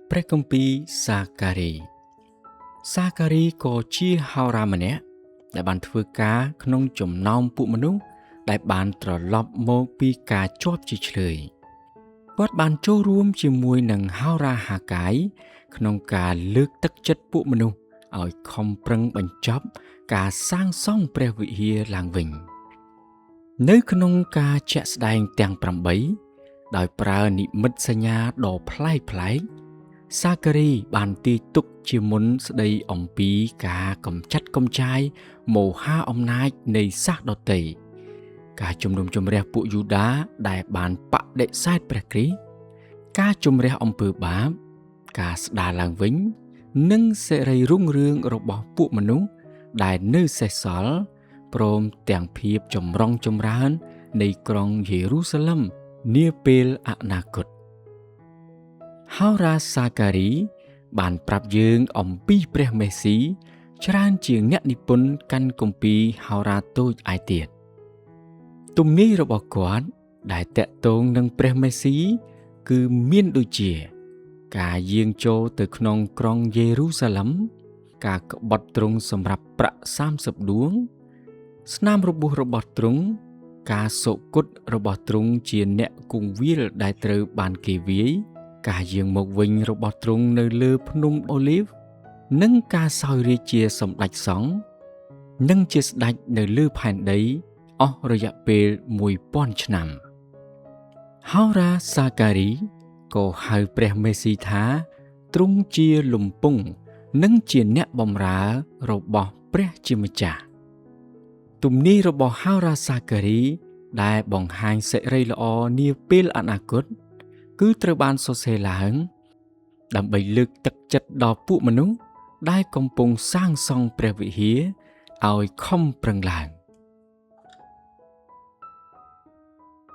ព្រះគម្ពីរសាការីសាការីក៏ជាហោរាម្នាក់ដែលបានធ្វើការក្នុងចំណោមពួកមនុស្សដែលបានត្រឡប់មកពីការជាប់ជាឆ្លើយគាត់បានចូលរួមជាមួយនឹងហោរាហាកាយក្នុងការលើកទឹកចិត្តពួកមនុស្សឲ្យខំប្រឹងបញ្ចប់ការសាងសង់ព្រះវិហារឡើងវិញនៅក្នុងការជាក់ស្ដែងទាំង8ដោយប្រើនិមិត្តសញ្ញាដ៏ប្លែកៗសាការីបានទាយទុកជាមុនស្ដីអំពីការកម្ចាត់កម្ចាយមហាអំណាចនៃសាសដទៃការជំនុំជម្រះពួកយូដាដែលបានបដិសេធព្រះគ្រីស្ទការជំរះអំពើបាបការស្ដារឡើងវិញនិងសេរីរុងរឿងរបស់ពួកមនុស្សដែលនៅសេសសល់ព្រមទាំងភាពចម្រុងចម្រើននៃក្រុងយេរូសាឡិមនាពេលអនាគតហោរាសាការីបានប្រាប់យើងអំពីព្រះមេស៊ីច្រើនជាងអ្នកនិពន្ធកាន់គម្ពីរហោរាតូចឯទៀតទំនាយរបស់គាត់ដែលតាក់ទងនឹងព្រះមេស៊ីគឺមានដូចជាការយាងចូលទៅក្នុងក្រុងយេរូសាឡិមការក្បត់ទ្រង់សម្រាប់ប្រាក់30ដួងស្នាមរបួសរបស់ទ្រង់ការសុគតរបស់ទ្រង់ជាអ្នកគង្វាលដែលត្រូវបានគេវាយការយាងមកវិញរបស់ទ្រង់នៅលើភ្នំអូលីវនិងការសោយរាជ្យជាសម្ដេចសង្ឃនិងជាស្ដេចនៅលើផែនដីអស់រយៈពេល1000ឆ្នាំហោរាសាការីក៏ហៅព្រះមេស៊ីថាទ្រង់ជាលំពង់និងជាអ្នកបម្រើរបស់ព្រះជាម្ចាស់ទំនាយរបស់ហោរាសាការីដែលបង្ហាញសេរីល្អនាពេលអនាគតគឺត្រូវបានសរសេរឡើងដើម្បីលើកទឹកចិត្តដល់ពួកមនុស្សដែលកំពុងសាងសង់ព្រះវិហារឲ្យខំប្រឹងឡើង